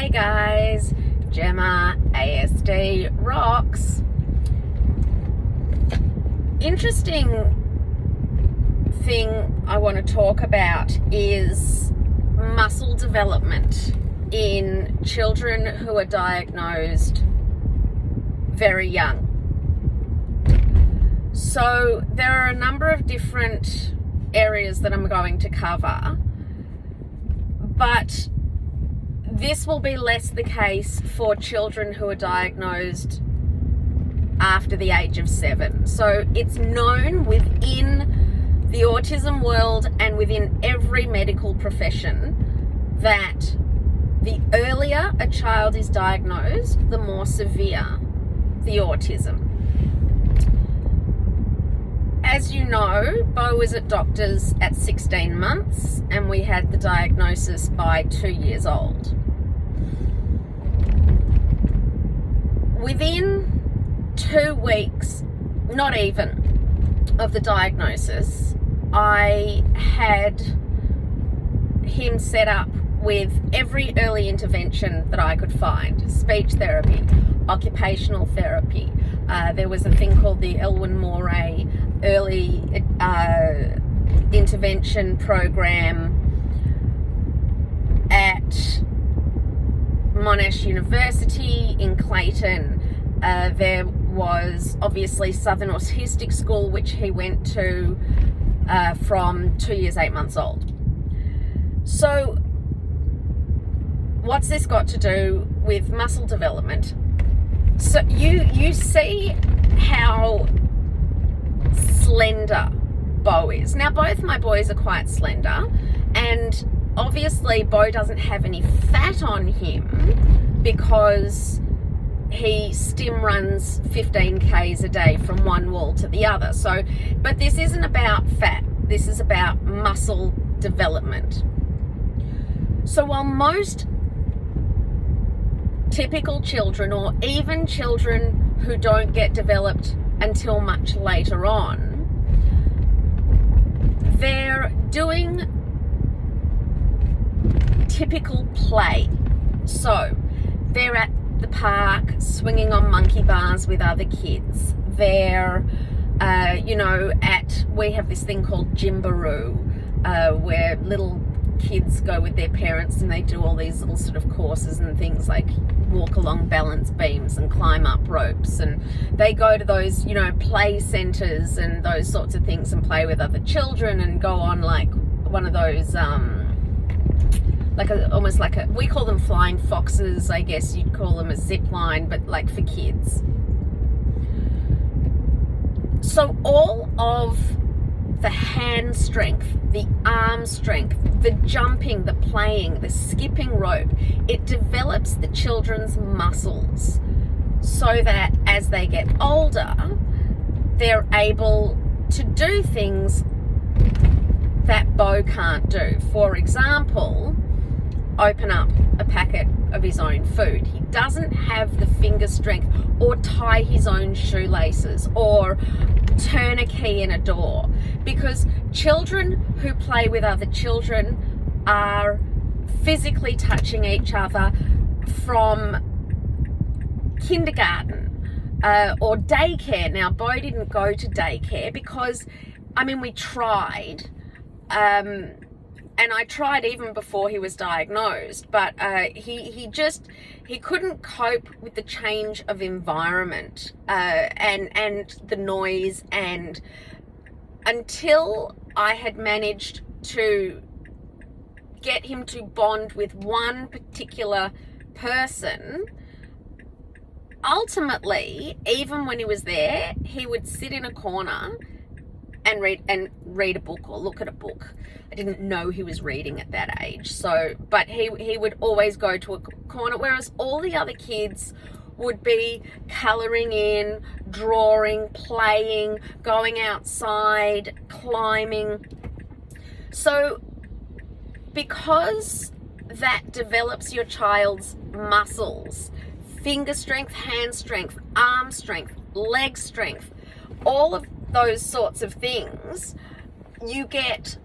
Hey guys, Gemma ASD rocks. Interesting thing I want to talk about is muscle development in children who are diagnosed very young. So there are a number of different areas that I'm going to cover, but this will be less the case for children who are diagnosed after the age of 7. So it's known within the autism world and within every medical profession that the earlier a child is diagnosed, the more severe the autism. As you know, Bo was at doctor's at 16 months and we had the diagnosis by 2 years old. Within 2 weeks, not even, of the diagnosis, I had him set up with every early intervention that I could find. Speech therapy, occupational therapy. There was a thing called the Elwyn Moray early intervention program at Monash University in Clayton. There was obviously Southern Autistic School, which he went to from 2 years, 8 months old. So what's this got to do with muscle development? So you see how slender Bo is. Now, both my boys are quite slender, and obviously Bo doesn't have any fat on him because he stim runs 15 k's a day from one wall to the other. So, but this isn't about fat. This is about muscle development. So while most typical children, or even children who don't get developed until much later on, they're doing typical play. So they're at the park swinging on monkey bars with other kids. They're we have this thing called Gymbaroo, where little kids go with their parents and they do all these little sort of courses and things like walk along balance beams and climb up ropes, and they go to those play centers and those sorts of things and play with other children and go on like one of those we call them flying foxes, I guess you'd call them a zip line, but like for kids. So all of the hand strength, the arm strength, the jumping, the playing, the skipping rope, it develops the children's muscles so that as they get older, they're able to do things that Bo can't do. For example, open up a packet of his own food. He doesn't have the finger strength, or tie his own shoelaces, or turn a key in a door, because children who play with other children are physically touching each other from kindergarten or daycare. Now, Bo didn't go to daycare because, we tried, and I tried even before he was diagnosed, but he couldn't cope with the change of environment and the noise, and until I had managed to get him to bond with one particular person, ultimately, even when he was there, he would sit in a corner and read a book or look at a book. I didn't know he was reading at that age. But he would always go to a corner, whereas all the other kids would be colouring in, drawing, playing, going outside, climbing. So because that develops your child's muscles, finger strength, hand strength, arm strength, leg strength, all of those sorts of things, you get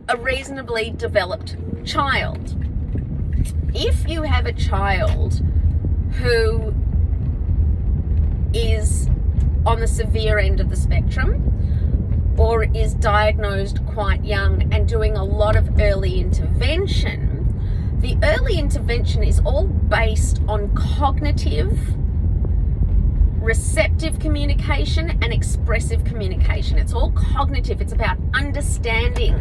a reasonably developed child. if you have a child who is on the severe end of the spectrum or is diagnosed quite young and doing a lot of early intervention, the early intervention is all based on cognitive, receptive communication and expressive communication. It's all cognitive. It's about understanding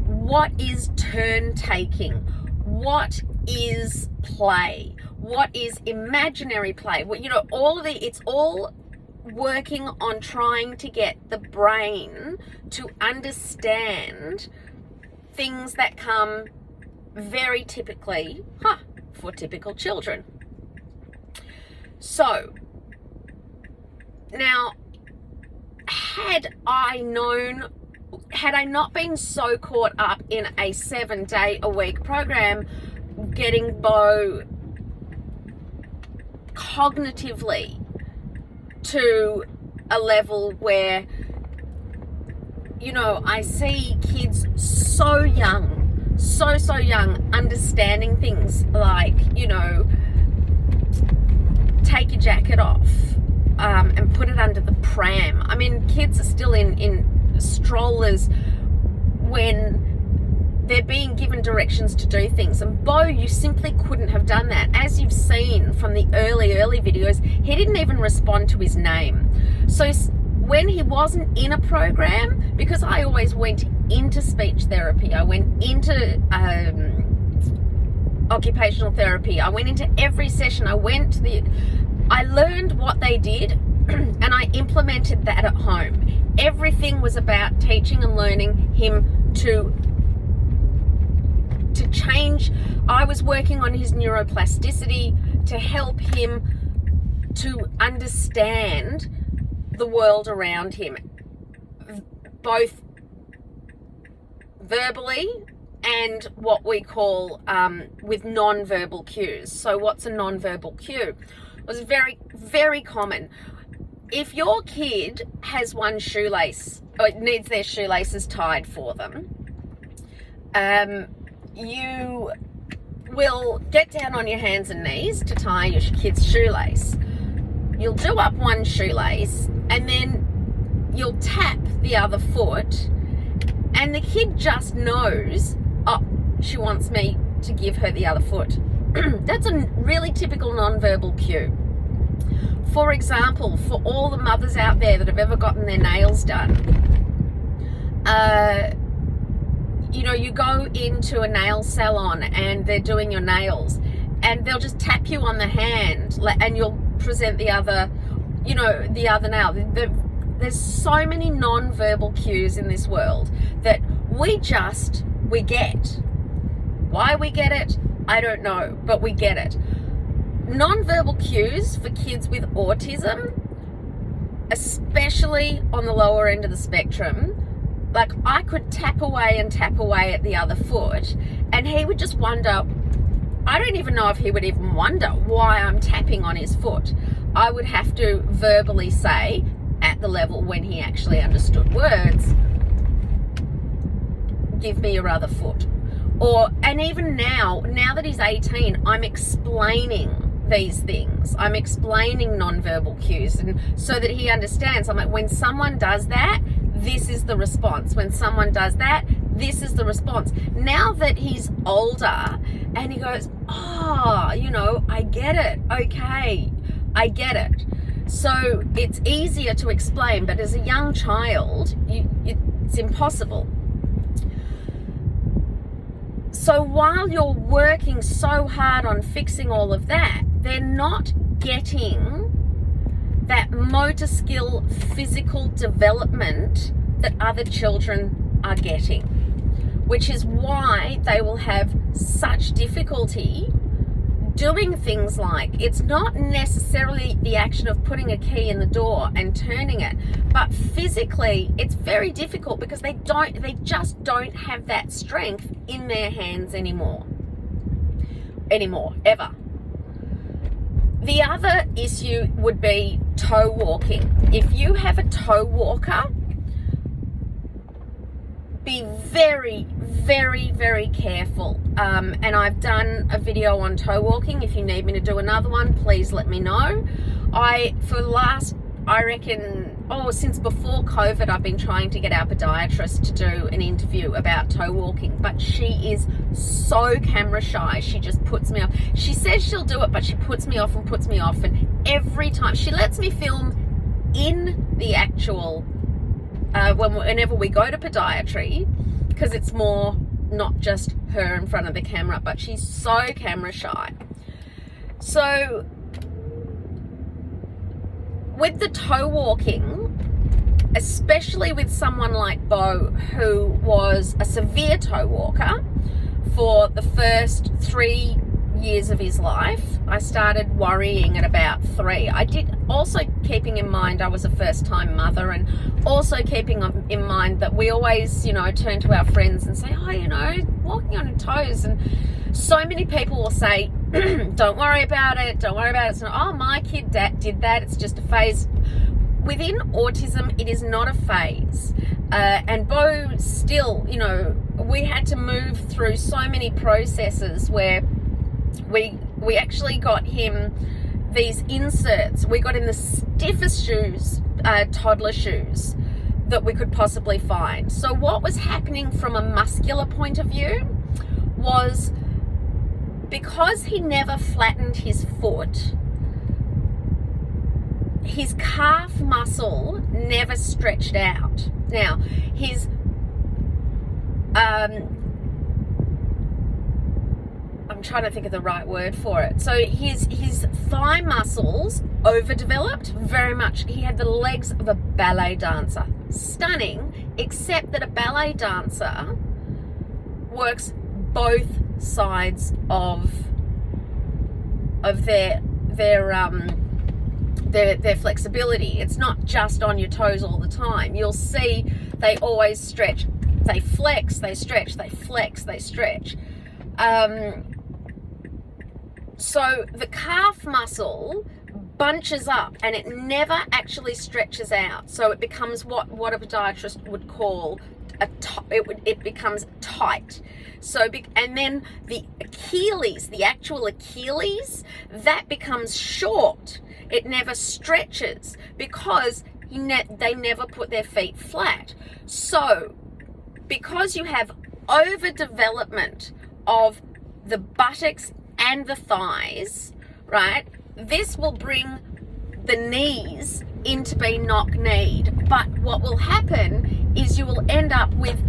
what is turn taking, what is play, what is imaginary play. Well, you know, it's all working on trying to get the brain to understand things that come very typically for typical children. So now, had I not been so caught up in a 7-day-a-week program, getting Bo cognitively to a level where, you know, I see kids so young, so young, understanding things like, you know, take your jacket off and put it under the pram. I mean, kids are still in strollers when they're being given directions to do things. And Bo, you simply couldn't have done that. As you've seen from the early videos, he didn't even respond to his name. So when he wasn't in a program, because I always went into speech therapy, I went into occupational therapy, I went into every session, I learned what they did and I implemented that at home. Everything was about teaching and learning him to change. I was working on his neuroplasticity to help him to understand the world around him, both verbally and what we call with non-verbal cues. So what's a non-verbal cue? It was very, very common. If your kid has one shoelace, or it needs their shoelaces tied for them, you will get down on your hands and knees to tie your kid's shoelace. You'll do up one shoelace and then you'll tap the other foot, and the kid just knows, oh, she wants me to give her the other foot. That's a really typical non-verbal cue. For example, for all the mothers out there that have ever gotten their nails done, you know, you go into a nail salon and they're doing your nails and they'll just tap you on the hand and you'll present the other, you know, the other nail. There's so many non-verbal cues in this world that we get. Why we get it, I don't know, but we get it. Non-verbal cues for kids with autism, especially on the lower end of the spectrum, like I could tap away at the other foot and he would just wonder, I don't even know if he would even wonder why I'm tapping on his foot. I would have to verbally say, at the level when he actually understood words, give me your other foot. And even now that he's 18, I'm explaining these things. I'm explaining non-verbal cues, and so that he understands. I'm like, when someone does that, this is the response. When someone does that, this is the response. Now that he's older and he goes, oh, you know, I get it. Okay, I get it. So it's easier to explain, but as a young child, it's impossible. So while you're working so hard on fixing all of that, they're not getting that motor skill, physical development that other children are getting, which is why they will have such difficulty doing things like, it's not necessarily the action of putting a key in the door and turning it, but physically it's very difficult because they just don't have that strength in their hands anymore, ever. The other issue would be toe walking. If you have a toe walker, be very, very, very careful. And I've done a video on toe walking. If you need me to do another one, please let me know. Since before COVID, I've been trying to get our podiatrist to do an interview about toe walking, but she is so camera shy. She just puts me off. She says she'll do it, but she puts me off, and every time she lets me film in the actual whenever we go to podiatry, because it's more not just her in front of the camera, but she's so camera shy. So with the toe walking, especially with someone like Bo, who was a severe toe walker for the first 3 years of his life, I started worrying at about 3. I did also, keeping in mind I was a first-time mother, and also keeping in mind that we always, turn to our friends and say, walking on your toes. And so many people will say, don't worry about it. It's not, oh, my kid did that. It's just a phase. Within autism, it is not a phase. And Bo still, we had to move through so many processes where we actually got him these inserts. We got him the stiffest shoes, toddler shoes, that we could possibly find. So what was happening from a muscular point of view was, because he never flattened his foot, his calf muscle never stretched out. Now, his I'm trying to think of the right word for it. So his thigh muscles overdeveloped very much. He had the legs of a ballet dancer. Stunning, except that a ballet dancer works both sides of their flexibility. It's not just on your toes all the time. You'll see they always stretch. They flex, they stretch, they flex, they stretch. So the calf muscle bunches up and it never actually stretches out. So it becomes what a podiatrist would call it becomes tight. So, and then the Achilles, the actual Achilles, that becomes short. It never stretches because they never put their feet flat. So because you have overdevelopment of the buttocks and the thighs, right, this will bring the knees into being knock-kneed. But what will happen is you will end up with,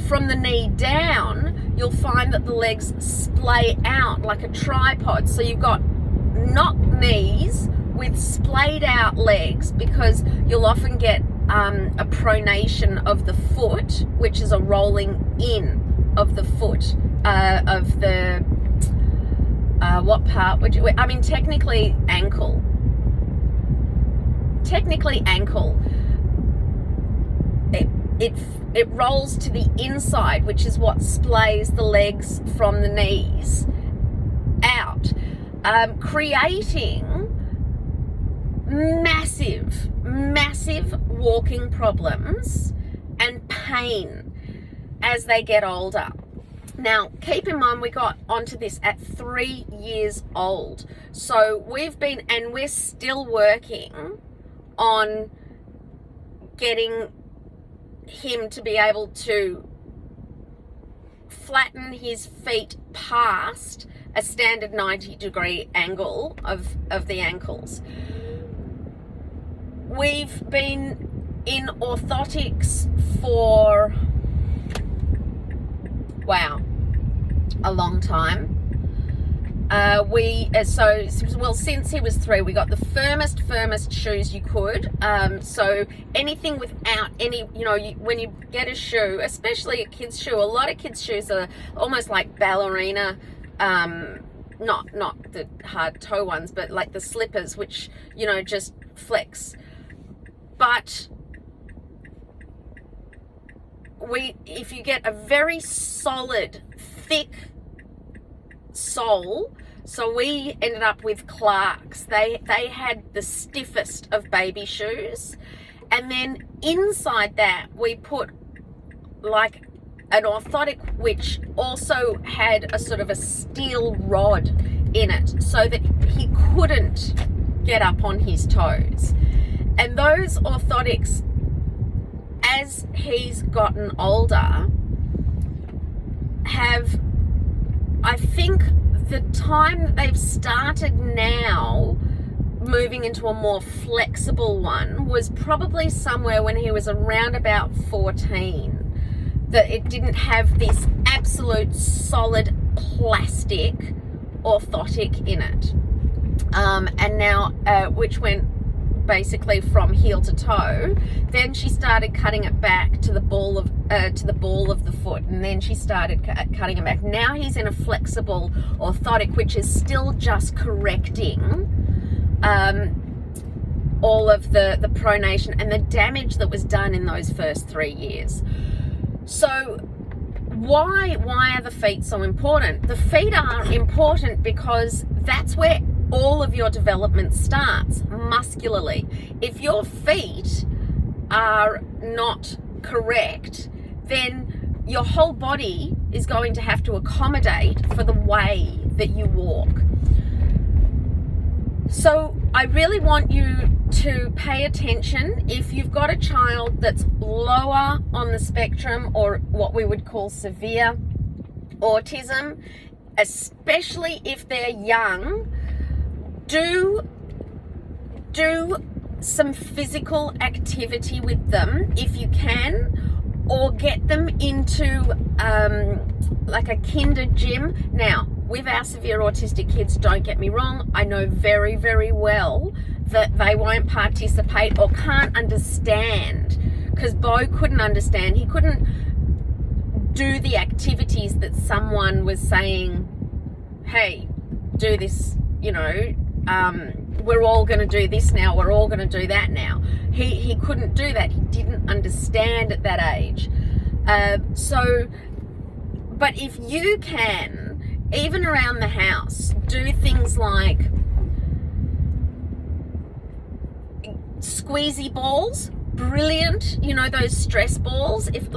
from the knee down, you'll find that the legs splay out like a tripod. So you've got knock knees with splayed out legs, because you'll often get a pronation of the foot, which is a rolling in of the foot, of the what part would you, I mean, technically ankle. It rolls to the inside, which is what splays the legs from the knees out, creating massive walking problems and pain as they get older. Now, keep in mind, we got onto this at 3 years old. So we're still working on getting him to be able to flatten his feet past a standard 90-degree angle of the ankles. We've been in orthotics for, a long time. Since he was 3, we got the firmest shoes you could. So anything without any, when you get a shoe, especially a kid's shoe, a lot of kids' shoes are almost like ballerina, not the hard toe ones, but like the slippers, which, just flex. But if you get a very solid, thick sole, so we ended up with Clarks. They had the stiffest of baby shoes, and then inside that we put like an orthotic which also had a sort of a steel rod in it so that he couldn't get up on his toes. And those orthotics, as he's gotten older, have, I think the time that they've started now moving into a more flexible one was probably somewhere when he was around about 14, that it didn't have this absolute solid plastic orthotic in it, and now which went basically from heel to toe. Then she started cutting it back to the ball of the foot, and then she started cutting it back. Now he's in a flexible orthotic, which is still just correcting all of the pronation and the damage that was done in those first 3 years. So why are the feet so important? The feet are important because that's where all of your development starts muscularly. If your feet are not correct, then your whole body is going to have to accommodate for the way that you walk. So I really want you to pay attention if you've got a child that's lower on the spectrum, or what we would call severe autism, especially if they're young. Do some physical activity with them if you can, or get them into like a kinder gym. Now, with our severe autistic kids, don't get me wrong, I know very, very well that they won't participate or can't understand, because Bo couldn't understand. He couldn't do the activities that someone was saying, hey, do this, we're all going to do this now, we're all going to do that now. He couldn't do that. He didn't understand at that age. But if you can, even around the house, do things like squeezy balls, brilliant, those stress balls. If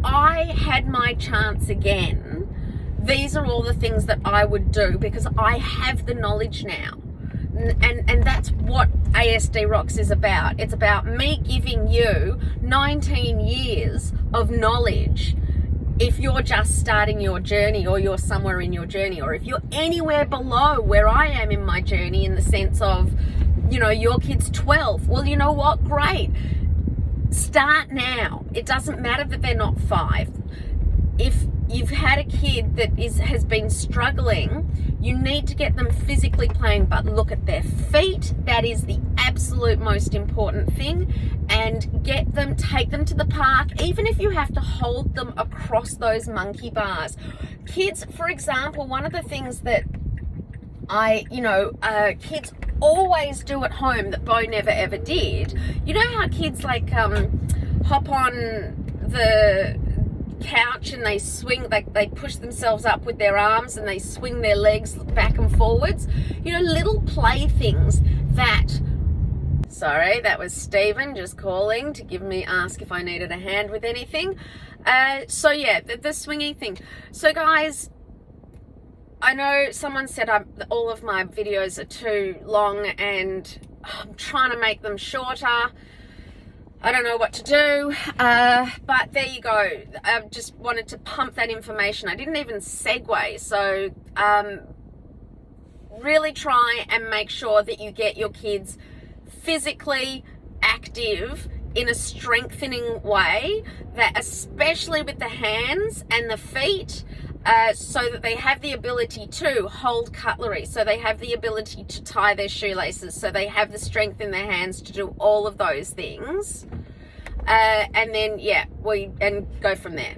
I had my chance again, these are all the things that I would do, because I have the knowledge now. And that's what ASD Rocks is about. It's about me giving you 19 years of knowledge if you're just starting your journey, or you're somewhere in your journey, or if you're anywhere below where I am in my journey, in the sense of, your kid's 12. Well, you know what? Great. Start now. It doesn't matter that they're not 5. If you've had a kid that has been struggling, you need to get them physically playing, but look at their feet. That is the absolute most important thing. And take them to the park, even if you have to hold them across those monkey bars. Kids, for example, one of the things that kids always do at home that Bo never ever did, how kids hop on the couch and they swing, they push themselves up with their arms and they swing their legs back and forwards, little playthings that, sorry, that was Stephen just calling to ask if I needed a hand with anything. So yeah, the swinging thing. So guys, I know someone said all of my videos are too long, and I'm trying to make them shorter. I don't know what to do, but there you go. I just wanted to pump that information. I didn't even segue. So really try and make sure that you get your kids physically active in a strengthening way, that especially with the hands and the feet, so that they have the ability to hold cutlery, so they have the ability to tie their shoelaces, so they have the strength in their hands to do all of those things. And then, and go from there.